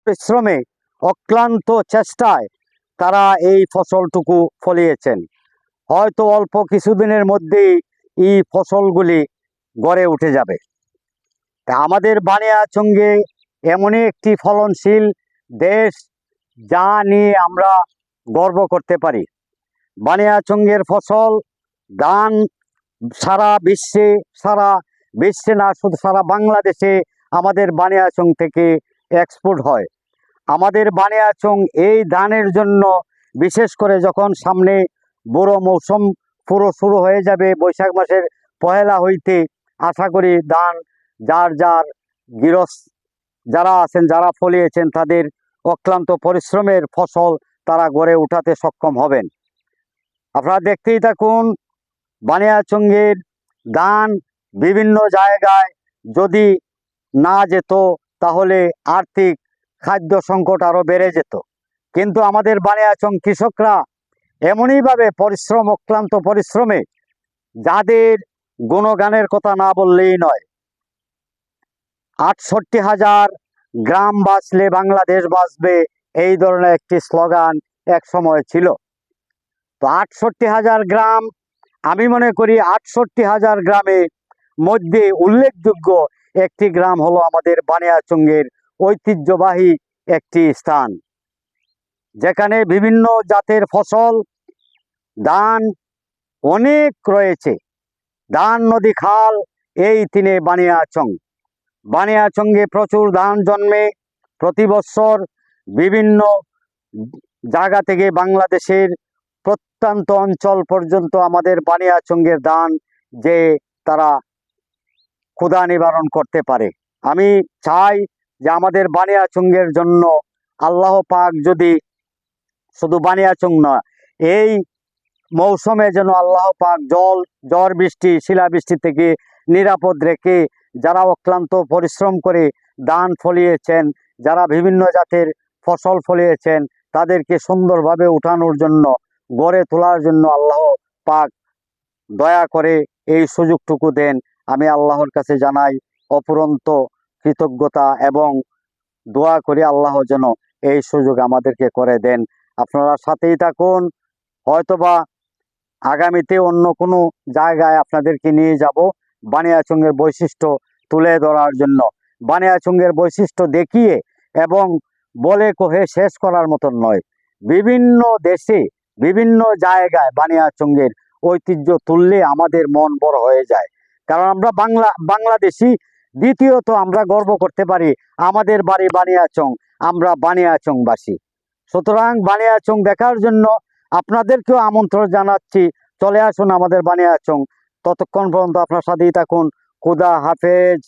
পরিশ্রমে অক্লান্ত চেষ্টায় তারা এই ফসলটুকু ফলিয়েছেন। হয়তো অল্প কিছুদিনের মধ্যেই এই ফসলগুলি গড়ে উঠে যাবে। তা আমাদের বানিয়াচঙ্গে এমনই একটি ফলনশীল দেশ, যা নিয়ে আমরা গর্ব করতে পারি। বানিয়াচঙ্গের ফসল ধান সারা বিশ্বে না, শুধু সারা বাংলাদেশে আমাদের বানিয়াচং থেকে এক্সপোর্ট হয়। আমাদের বানিয়াচং এই ধানের জন্য, বিশেষ করে যখন সামনে বড় মৌসুম পুরো শুরু হয়ে যাবে বৈশাখ মাসের পহেলা হইতে, আশা করি ধান যার গৃহস্থ যারা আছেন, যারা ফলিয়েছেন, তাদের অক্লান্ত পরিশ্রমের ফসল তারা গড়ে উঠাতে সক্ষম হবেন। আপনারা দেখতেই থাকুন, বানিয়াচঙ্গের ধান বিভিন্ন জায়গায় যদি না যেত তাহলে আর্থিক খাদ্য সংকট আরও বেড়ে যেত। কিন্তু আমাদের বানিয়াচং কৃষকরা এমনইভাবে অক্লান্ত পরিশ্রমে, যাদের গুণগানের কথা না বললেই নয়। ৬৮,০০০ গ্রাম বাঁচলে বাংলাদেশ বাঁচবে, এই ধরনের একটি স্লোগান এক সময় ছিল। তো ৬৮,০০০ গ্রাম, আমি মনে করি ৬৮,০০০ গ্রামের মধ্যে উল্লেখযোগ্য একটি গ্রাম হলো আমাদের বানিয়াচঙ্গের ঐতিহ্যবাহী একটি স্থান, যেখানে বিভিন্ন জাতের ফসল, ধান অনেক রয়েছে। ধান, নদী, খাল, এই তিনে বানিয়াচঙ্গে প্রচুর ধান জন্মে। প্রতি বছর বিভিন্ন জায়গা থেকে বাংলাদেশের প্রত্যন্ত অঞ্চল পর্যন্ত আমাদের বানিয়াচঙ্গের ধান যে তারা ক্ষুধা নিবারণ করতে পারে। আমি চাই যে আমাদের বানিয়াচঙ্গের জন্য আল্লাহ পাক যদি শুধু বানিয়াচং নয়, এই মৌসুমে যেন আল্লাহ পাক ঝড় বৃষ্টি, শিলাবৃষ্টি থেকে নিরাপদ রেখে, যারা অক্লান্ত পরিশ্রম করে ধান ফলিয়েছেন, যারা বিভিন্ন জাতের ফসল ফলিয়েছেন, তাদেরকে সুন্দরভাবে উঠানোর জন্য, গড়ে তোলার জন্য আল্লাহ পাক দয়া করে এই সুযোগটুকু দেন। আমি আল্লাহর কাছে জানাই অপুরন্ত কৃতজ্ঞতা এবং দোয়া করি আল্লাহ যেন এই সুযোগ আমাদেরকে করে দেন। আপনারা সাথেই থাকুন, হয়তোবা আগামীতে অন্য কোনো জায়গায় আপনাদেরকে নিয়ে যাব বানিয়াচঙ্গের বৈশিষ্ট্য তুলে ধরার জন্য। বানিয়াচঙ্গের বৈশিষ্ট্য দেখিয়ে এবং বলে কহে শেষ করার মতন নয়। বিভিন্ন দেশে, বিভিন্ন জায়গায় বানিয়াচঙ্গের ঐতিহ্য তুললে আমাদের মন বড় হয়ে যায়। কারণ আমরা বাংলাদেশি। দ্বিতীয়ত, আমরা গর্ব করতে পারি আমাদের বাড়ি বানিয়াচং, আমরা বানিয়াচংবাসী। সুতরাং বানিয়াচং দেখার জন্য আপনাদেরকেও আমন্ত্রণ জানাচ্ছি, চলে আসুন আমাদের বানিয়াচং। ততক্ষণ পর্যন্ত আপনার সাথেই থাকুন। খুদা হাফেজ।